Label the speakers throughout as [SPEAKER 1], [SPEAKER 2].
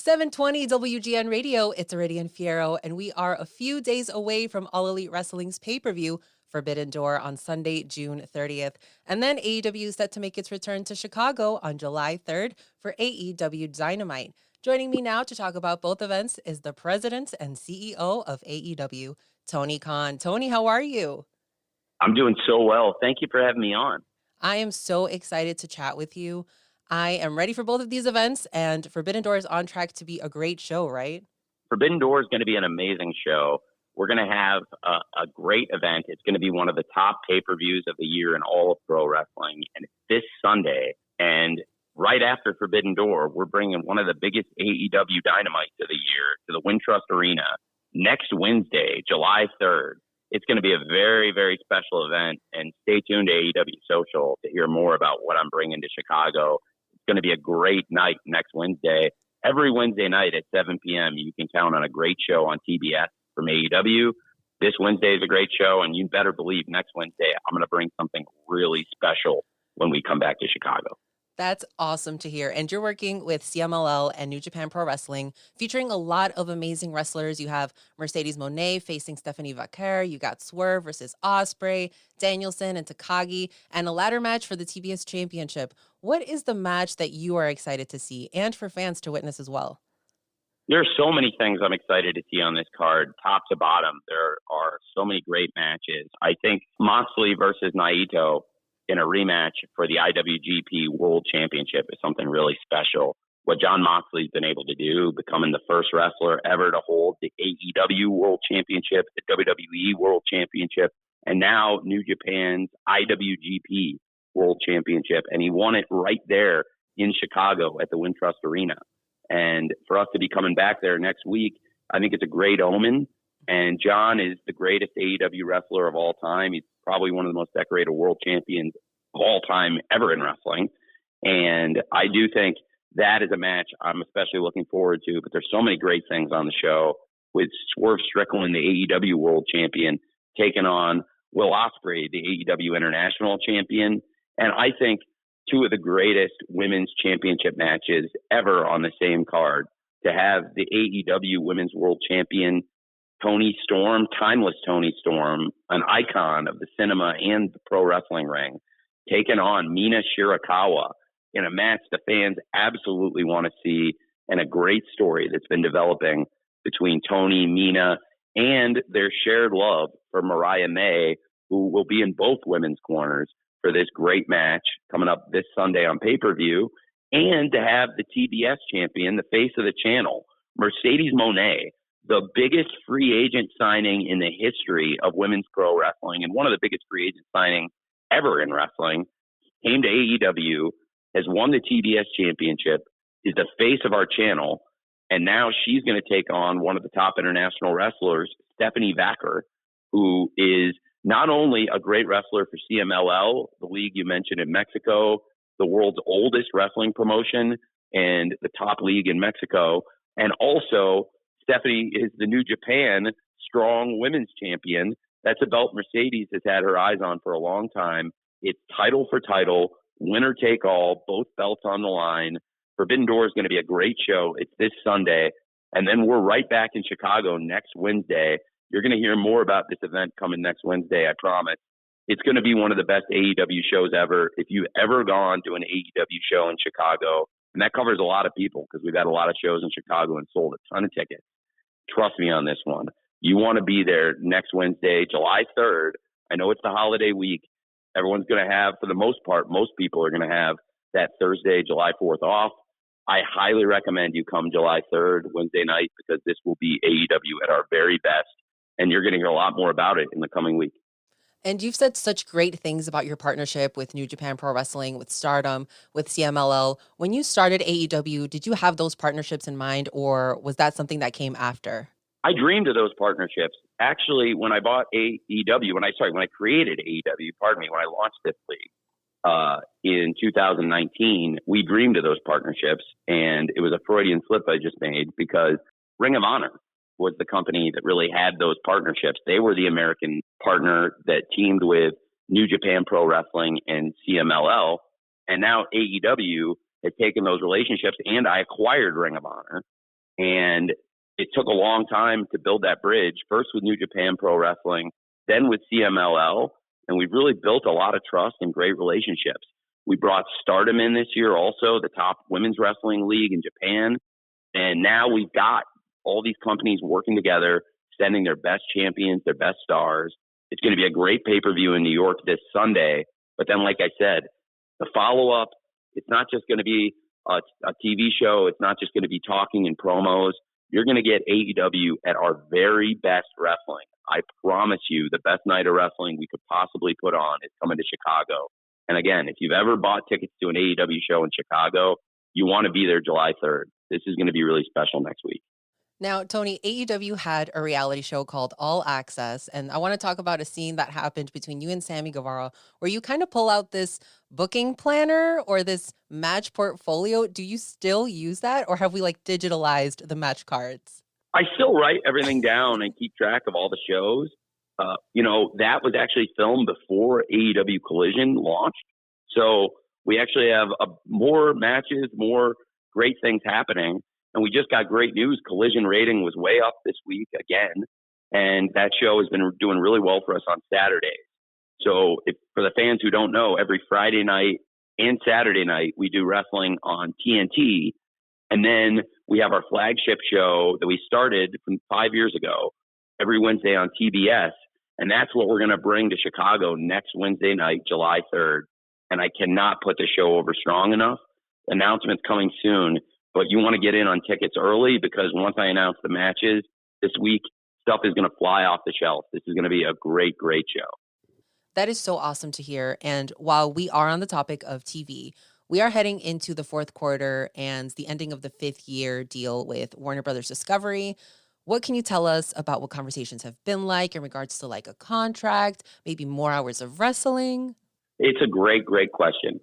[SPEAKER 1] 720 WGN Radio, it's Iridian Fierro, and we are a few days away from All Elite Wrestling's pay-per-view, Forbidden Door, on Sunday, June 30th. And then AEW is set to make its return to Chicago on July 3rd for AEW Dynamite. Joining me now to talk about both events is the president and CEO of AEW, Tony Khan. Tony, how are you?
[SPEAKER 2] I'm doing so well. Thank you for having me on.
[SPEAKER 1] I am so excited to chat with you. I am ready for both of these events, and Forbidden Door is on track to be a great show, right?
[SPEAKER 2] Forbidden Door is going to be an amazing show. We're going to have a great event. It's going to be one of the top pay-per-views of the year in all of pro wrestling. And it's this Sunday. And right after Forbidden Door, we're bringing one of the biggest AEW Dynamites of the year to the Wintrust Arena next Wednesday, July 3rd. It's going to be a very, very special event. And stay tuned to AEW Social to hear more about what I'm bringing to Chicago. It's going to be a great night next Wednesday. Every Wednesday night at 7 p.m., you can count on a great show on TBS from AEW. This Wednesday is a great show, and you better believe next Wednesday I'm going to bring something really special when we come back to Chicago.
[SPEAKER 1] That's awesome to hear. And you're working with CMLL and New Japan Pro Wrestling, featuring a lot of amazing wrestlers. You have Mercedes Moné facing Stephanie Vaquer. You got Swerve versus Ospreay, Danielson and Takagi, and a ladder match for the TBS Championship. What is the match that you are excited to see and for fans to witness as well?
[SPEAKER 2] There are so many things I'm excited to see on this card, top to bottom. There are so many great matches. I think Moxley versus Naito in a rematch for the IWGP World Championship is something really special. What Jon Moxley's been able to do, becoming the first wrestler ever to hold the AEW World Championship, the WWE World Championship, and now New Japan's IWGP World Championship. And he won it right there in Chicago at the Wintrust Arena. And for us to be coming back there next week, I think it's a great omen. And Jon is the greatest AEW wrestler of all time. He's probably one of the most decorated world champions of all time ever in wrestling. And I do think that is a match I'm especially looking forward to. But there's so many great things on the show, with Swerve Strickland, the AEW world champion, taking on Will Ospreay, the AEW international champion. And I think two of the greatest women's championship matches ever on the same card, to have the AEW women's world champion Toni Storm, timeless Toni Storm, an icon of the cinema and the pro wrestling ring, taking on Mina Shirakawa in a match the fans absolutely want to see, and a great story that's been developing between Toni, Mina, and their shared love for Mariah May, who will be in both women's corners for this great match coming up this Sunday on pay-per-view. And to have the TBS champion, the face of the channel, Mercedes Moné, the biggest free agent signing in the history of women's pro wrestling, and one of the biggest free agent signings ever in wrestling, came to AEW, has won the TBS championship, is the face of our channel, and now she's going to take on one of the top international wrestlers, Stephanie Vaquer, who is not only a great wrestler for CMLL, the league you mentioned in Mexico, the world's oldest wrestling promotion and the top league in Mexico, and also Stephanie is the New Japan strong women's champion. That's a belt Mercedes has had her eyes on for a long time. It's title for title, winner take all, both belts on the line. Forbidden Door is going to be a great show. It's this Sunday. And then we're right back in Chicago next Wednesday. You're going to hear more about this event coming next Wednesday, I promise. It's going to be one of the best AEW shows ever. If you've ever gone to an AEW show in Chicago, and that covers a lot of people because we've had a lot of shows in Chicago and sold a ton of tickets. Trust me on this one. You want to be there next Wednesday, July 3rd. I know it's the holiday week. Everyone's going to have, for the most part, most people are going to have that Thursday, July 4th off. I highly recommend you come July 3rd, Wednesday night, because this will be AEW at our very best. And you're going to hear a lot more about it in the coming week.
[SPEAKER 1] And you've said such great things about your partnership with New Japan Pro Wrestling, with Stardom, with CMLL. When you started AEW, did you have those partnerships in mind, or was that something that came after?
[SPEAKER 2] I dreamed of those partnerships. Actually, when I bought AEW, when I created AEW, when I launched this league in 2019, we dreamed of those partnerships. And it was a Freudian slip I just made, because Ring of Honor was the company that really had those partnerships. They were the American partner that teamed with New Japan Pro Wrestling and CMLL. And now AEW has taken those relationships, and I acquired Ring of Honor. And it took a long time to build that bridge, first with New Japan Pro Wrestling, then with CMLL. And we've really built a lot of trust and great relationships. We brought Stardom in this year also, the top women's wrestling league in Japan. And now we've got all these companies working together, sending their best champions, their best stars. It's going to be a great pay-per-view in New York this Sunday. But then, like I said, the follow-up, it's not just going to be a TV show. It's not just going to be talking and promos. You're going to get AEW at our very best wrestling. I promise you, the best night of wrestling we could possibly put on is coming to Chicago. And again, if you've ever bought tickets to an AEW show in Chicago, you want to be there July 3rd. This is going to be really special next week.
[SPEAKER 1] Now, Tony, AEW had a reality show called All Access, and I want to talk about a scene that happened between you and Sammy Guevara, where you kind of pull out this booking planner or this match portfolio. Do you still use that, or have we digitalized the match cards?
[SPEAKER 2] I still write everything down and keep track of all the shows. That was actually filmed before AEW Collision launched. So we actually have more matches, more great things happening. And we just got great news. Collision rating was way up this week again. And that show has been doing really well for us on Saturdays. So for the fans who don't know, every Friday night and Saturday night, we do wrestling on TNT. And then we have our flagship show that we started from 5 years ago, every Wednesday on TBS. And that's what we're going to bring to Chicago next Wednesday night, July 3rd. And I cannot put the show over strong enough. Announcement's coming soon. But you want to get in on tickets early, because once I announce the matches this week, stuff is going to fly off the shelf. This is going to be a great, great show.
[SPEAKER 1] That is so awesome to hear. And while we are on the topic of TV, we are heading into the fourth quarter and the ending of the 5th year deal with Warner Brothers Discovery. What can you tell us about what conversations have been like in regards to a contract, maybe more hours of wrestling?
[SPEAKER 2] It's a great, great question.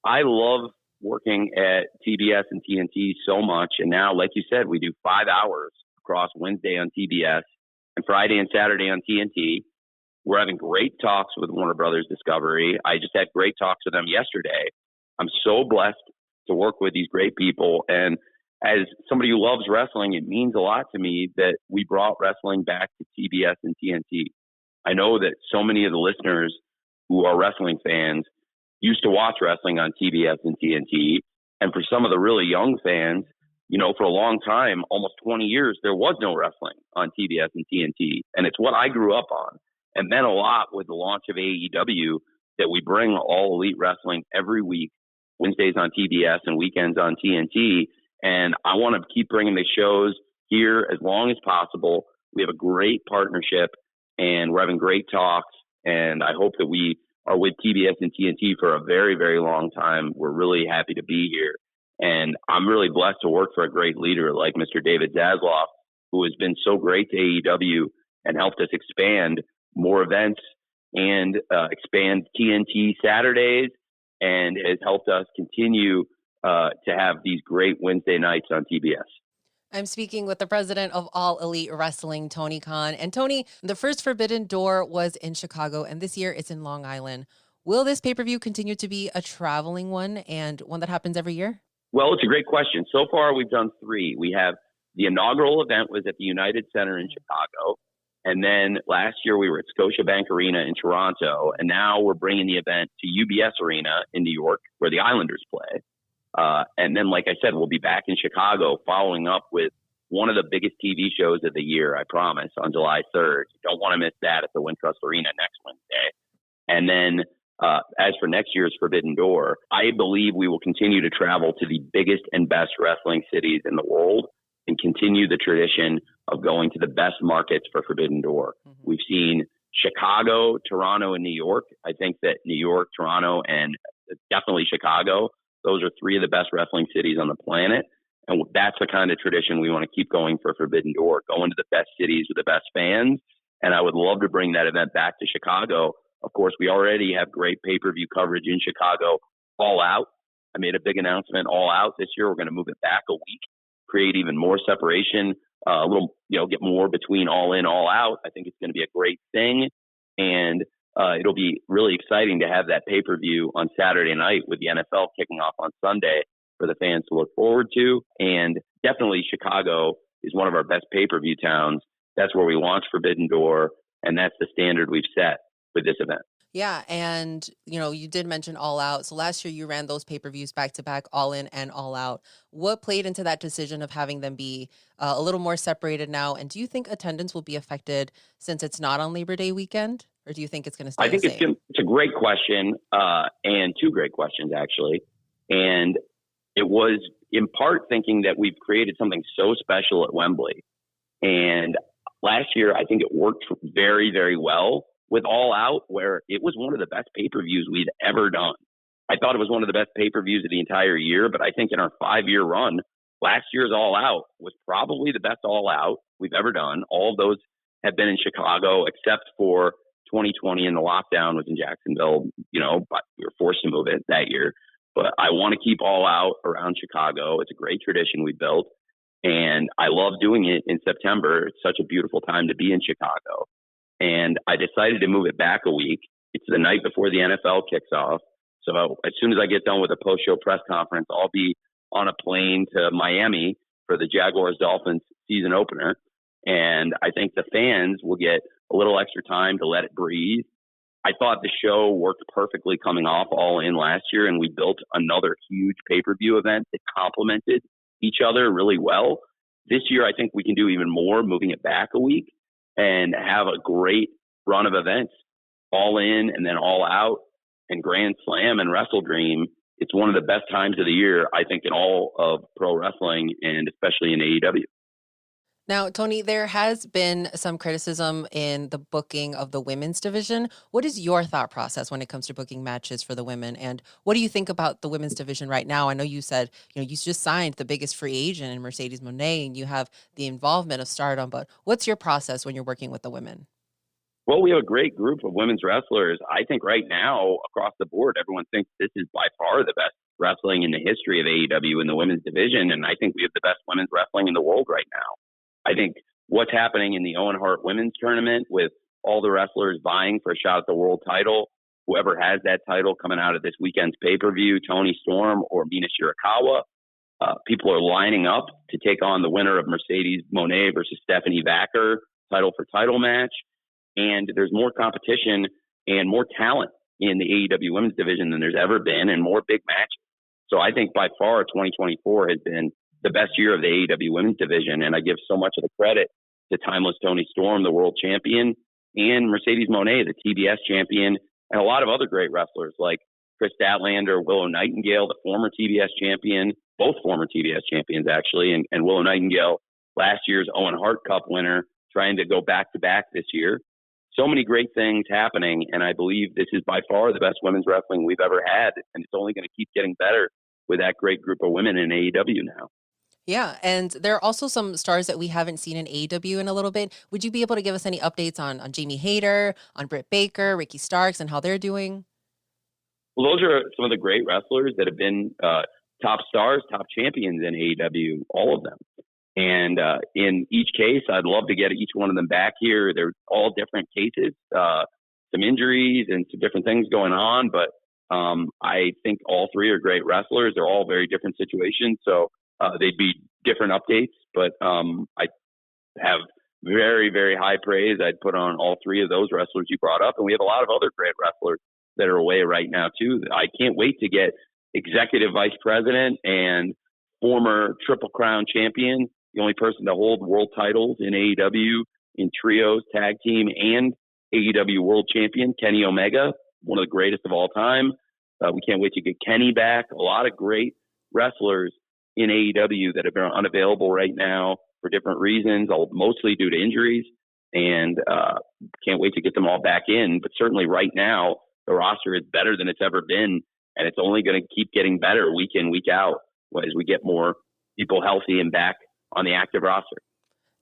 [SPEAKER 2] I love working at TBS and TNT so much. And now, like you said, we do 5 hours across Wednesday on TBS and Friday and Saturday on TNT. We're having great talks with Warner Brothers Discovery. I just had great talks with them yesterday. I'm so blessed to work with these great people. And as somebody who loves wrestling, it means a lot to me that we brought wrestling back to TBS and TNT. I know that so many of the listeners who are wrestling fans used to watch wrestling on TBS and TNT. And for some of the really young fans, for a long time, almost 20 years, there was no wrestling on TBS and TNT. And it's what I grew up on. And then a lot with the launch of AEW, that we bring all elite wrestling every week, Wednesdays on TBS and weekends on TNT. And I want to keep bringing the shows here as long as possible. We have a great partnership and we're having great talks. And I hope that we are with TBS and TNT for a very, very long time. We're really happy to be here. And I'm really blessed to work for a great leader like Mr. David Zasloff, who has been so great to AEW and helped us expand more events and expand TNT Saturdays, and has helped us continue to have these great Wednesday nights on TBS.
[SPEAKER 1] I'm speaking with the president of All Elite Wrestling, Tony Khan. And Tony, the first Forbidden Door was in Chicago, and this year it's in Long Island. Will this pay-per-view continue to be a traveling one and one that happens every year?
[SPEAKER 2] Well, it's a great question. So far, we've done 3. We have the inaugural event was at the United Center in Chicago. And then last year we were at Scotiabank Arena in Toronto. And now we're bringing the event to UBS Arena in New York, where the Islanders play. And then, like I said, we'll be back in Chicago following up with one of the biggest TV shows of the year, I promise, on July 3rd. You don't want to miss that at the Wintrust Arena next Wednesday. And then as for next year's Forbidden Door, I believe we will continue to travel to the biggest and best wrestling cities in the world and continue the tradition of going to the best markets for Forbidden Door. Mm-hmm. We've seen Chicago, Toronto, and New York. I think that New York, Toronto, and definitely Chicago, those are 3 of the best wrestling cities on the planet. And that's the kind of tradition we want to keep going for Forbidden Door, going to the best cities with the best fans. And I would love to bring that event back to Chicago. Of course, we already have great pay-per-view coverage in Chicago, All Out. I made a big announcement, All Out this year. We're going to move it back a week, create even more separation, a little, get more between All In, All Out. I think it's going to be a great thing. And it'll be really exciting to have that pay-per-view on Saturday night with the NFL kicking off on Sunday. for the fans to look forward to. And definitely Chicago is one of our best pay-per-view towns. That's where we launched Forbidden Door, and that's the standard we've set with this event.
[SPEAKER 1] Yeah, and you did mention All Out. So last year you ran those pay-per-views back to back, All In and All Out. What played into that decision of having them be a little more separated now? And do you think attendance will be affected since it's not on Labor Day weekend, or do you think it's going to stay
[SPEAKER 2] I think
[SPEAKER 1] the same?
[SPEAKER 2] it's a great question, and two great questions actually. And it was in part thinking that we've created something so special at Wembley. And last year, I think it worked very, very well with All Out, where it was one of the best pay-per-views we'd ever done. I thought it was one of the best pay-per-views of the entire year, but I think in our 5-year run, last year's All Out was probably the best All Out we've ever done. All of those have been in Chicago, except for 2020 and the lockdown was in Jacksonville, but we were forced to move it that year. But I want to keep All Out around Chicago. It's a great tradition we built, and I love doing it in September. It's such a beautiful time to be in Chicago. And I decided to move it back a week. It's the night before the NFL kicks off. So as soon as I get done with a post-show press conference, I'll be on a plane to Miami for the Jaguars-Dolphins season opener. And I think the fans will get a little extra time to let it breathe. I thought the show worked perfectly coming off All In last year, and we built another huge pay-per-view event that complemented each other really well. This year, I think we can do even more, moving it back a week and have a great run of events, All In and then All Out and Grand Slam and Wrestle Dream. It's one of the best times of the year, I think, in all of pro wrestling and especially in AEW.
[SPEAKER 1] Now, Tony, there has been some criticism in the booking of the women's division. What is your thought process when it comes to booking matches for the women? And what do you think about the women's division right now? I know you said, you just signed the biggest free agent in Mercedes Moné, and you have the involvement of Stardom, but what's your process when you're working with the women?
[SPEAKER 2] Well, we have a great group of women's wrestlers. I think right now, across the board, everyone thinks this is by far the best wrestling in the history of AEW in the women's division. And I think we have the best women's wrestling in the world right now. I think what's happening in the Owen Hart Women's Tournament with all the wrestlers vying for a shot at the world title, whoever has that title coming out of this weekend's pay-per-view, Toni Storm or Mina Shirakawa, people are lining up to take on the winner of Mercedes Moné versus Stephanie Vacker title for title match. And there's more competition and more talent in the AEW women's division than there's ever been, and more big matches. So I think by far 2024 has been the best year of the AEW women's division. And I give so much of the credit to Timeless Toni Storm, the world champion, and Mercedes Moné, the TBS champion, and a lot of other great wrestlers like Chris Statlander, Willow Nightingale, the former TBS champion, both former TBS champions actually, and Willow Nightingale, last year's Owen Hart Cup winner, trying to go back-to-back this year. So many great things happening, and I believe this is by far the best women's wrestling we've ever had, and it's only going to keep getting better with that great group of women in AEW now.
[SPEAKER 1] Yeah, and there are also some stars that we haven't seen in AEW in a little bit. Would you be able to give us any updates on Jamie Hayter, on Britt Baker, Ricky Starks, and how they're doing?
[SPEAKER 2] Well, those are some of the great wrestlers that have been top stars, top champions in AEW, all of them. And in each case, I'd love to get each one of them back here. They're all different cases, some injuries and some different things going on. But I think all three are great wrestlers. They're all very different situations. So they'd be different updates. But I have very, very high praise I'd put on all three of those wrestlers you brought up. And we have a lot of other great wrestlers that are away right now, too. I can't wait to get executive vice president and former Triple Crown champion, the only person to hold world titles in AEW in trios, tag team, and AEW world champion, Kenny Omega, one of the greatest of all time. We can't wait to get Kenny back. A lot of great wrestlers in AEW that have been unavailable right now for different reasons, mostly due to injuries, and can't wait to get them all back in. But certainly right now, the roster is better than it's ever been, and it's only going to keep getting better week in, week out as we get more people healthy and back on the active roster.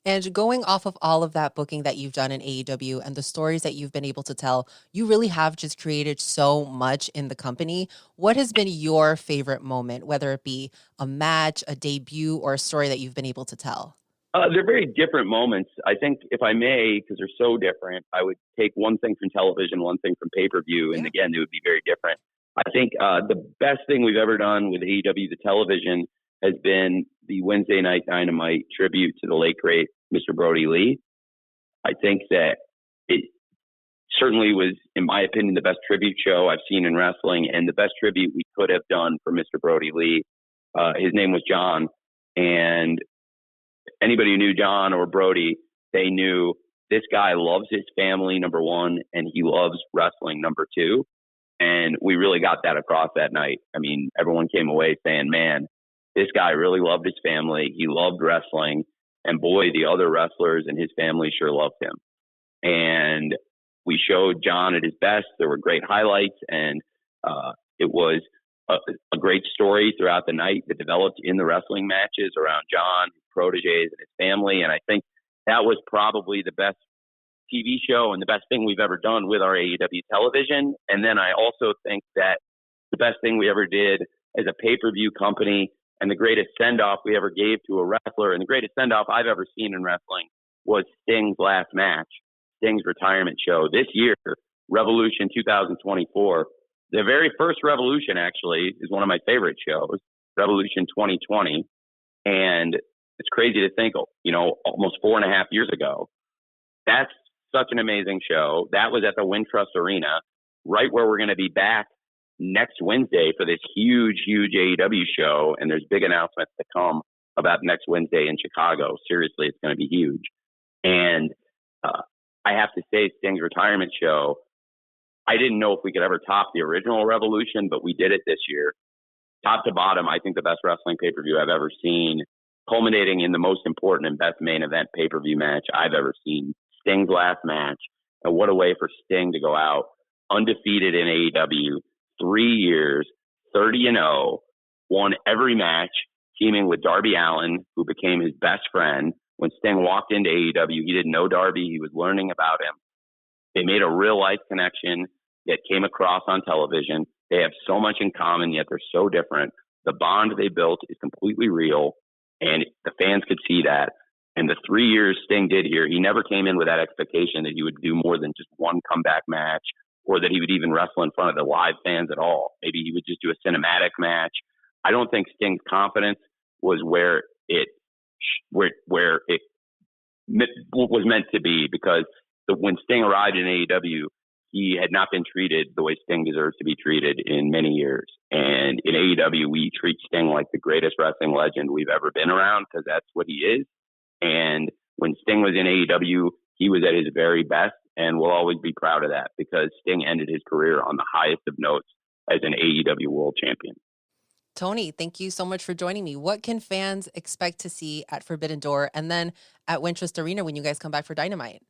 [SPEAKER 1] And going off of all of that booking that you've done in AEW and the stories that you've been able to tell, you really have just created so much in the company. What has been your favorite moment, whether it be a match, a debut, or a story that you've been able to tell?
[SPEAKER 2] They're very different moments. I think, if I may, because they're so different, I would take one thing from television, one thing from pay-per-view, and again, they would be very different. I think the best thing we've ever done with AEW, the television, has been the Wednesday Night Dynamite tribute to the late, great Mr. Brody Lee. I think that it certainly was, in my opinion, the best tribute show I've seen in wrestling and the best tribute we could have done for Mr. Brody Lee. His name was John, and anybody who knew John or Brody, they knew this guy loves his family, number one, and he loves wrestling, number two. And we really got that across that night. I mean, everyone came away saying, man, this guy really loved his family. He loved wrestling. And boy, the other wrestlers and his family sure loved him. And we showed John at his best. There were great highlights, and it was a great story throughout the night that developed in the wrestling matches around John, his proteges, and his family. And I think that was probably the best TV show and the best thing we've ever done with our AEW television. And then I also think that the best thing we ever did as a pay-per-view company and the greatest send-off we ever gave to a wrestler and the greatest send-off I've ever seen in wrestling was Sting's last match, Sting's retirement show. This year, Revolution 2024, the very first Revolution actually is one of my favorite shows, Revolution 2020. And it's crazy to think, almost 4.5 years ago, that's such an amazing show. That was at the Wintrust Arena, right where we're going to be back next Wednesday for this huge, huge AEW show. And there's big announcements to come about next Wednesday in Chicago. Seriously, it's going to be huge. And I have to say, Sting's retirement show, I didn't know if we could ever top the original Revolution, but we did it this year. Top to bottom, I think the best wrestling pay-per-view I've ever seen, culminating in the most important and best main event pay-per-view match I've ever seen. Sting's last match, and what a way for Sting to go out undefeated in AEW, 3 years, 30-0, won every match, teaming with Darby Allin, who became his best friend. When Sting walked into AEW, he didn't know Darby. He was learning about him. They made a real-life connection that came across on television. They have so much in common, yet they're so different. The bond they built is completely real, and the fans could see that. And the 3 years Sting did here, he never came in with that expectation that he would do more than just one comeback match or that he would even wrestle in front of the live fans at all. Maybe he would just do a cinematic match. I don't think Sting's confidence was where it was meant to be, because when Sting arrived in AEW, he had not been treated the way Sting deserves to be treated in many years. And in AEW, we treat Sting like the greatest wrestling legend we've ever been around, because that's what he is. And when Sting was in AEW, he was at his very best, and we'll always be proud of that, because Sting ended his career on the highest of notes as an AEW world champion.
[SPEAKER 1] Tony, thank you so much for joining me. What can fans expect to see at Forbidden Door and then at Wintrust Arena when you guys come back for Dynamite?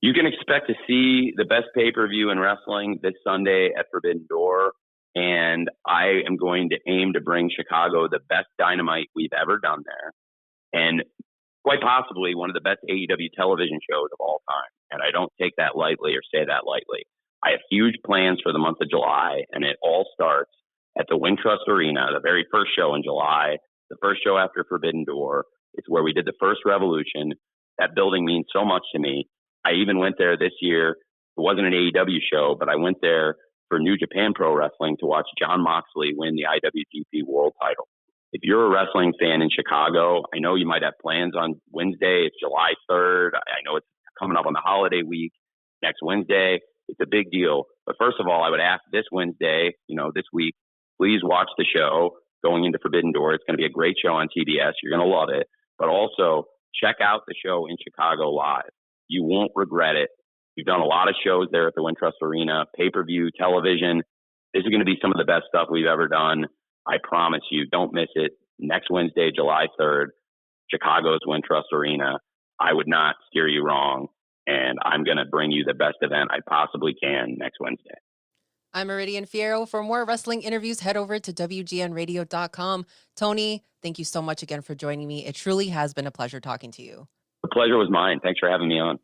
[SPEAKER 2] You can expect to see the best pay-per-view in wrestling this Sunday at Forbidden Door, and I am going to aim to bring Chicago the best Dynamite we've ever done there, and quite possibly one of the best AEW television shows of all time. And I don't take that lightly or say that lightly. I have huge plans for the month of July, and it all starts at the Wintrust Arena, the very first show in July, the first show after Forbidden Door. It's where we did the first Revolution. That building means so much to me. I even went there this year. It wasn't an AEW show, but I went there for New Japan Pro Wrestling to watch Jon Moxley win the IWGP World title. If you're a wrestling fan in Chicago, I know you might have plans on Wednesday. It's July 3rd. I know it's coming up on the holiday week, next Wednesday. It's a big deal. But first of all, I would ask this Wednesday, this week, please watch the show going into Forbidden Door. It's going to be a great show on TBS. You're going to love it. But also, check out the show in Chicago live. You won't regret it. We've done a lot of shows there at the Wintrust Arena, pay-per-view, television. This is going to be some of the best stuff we've ever done. I promise you, don't miss it. Next Wednesday, July 3rd, Chicago's Wintrust Arena. I would not steer you wrong, and I'm going to bring you the best event I possibly can next Wednesday.
[SPEAKER 1] I'm Iridian Fierro. For more wrestling interviews, head over to WGNradio.com. Tony, thank you so much again for joining me. It truly has been a pleasure talking to you.
[SPEAKER 2] The pleasure was mine. Thanks for having me on.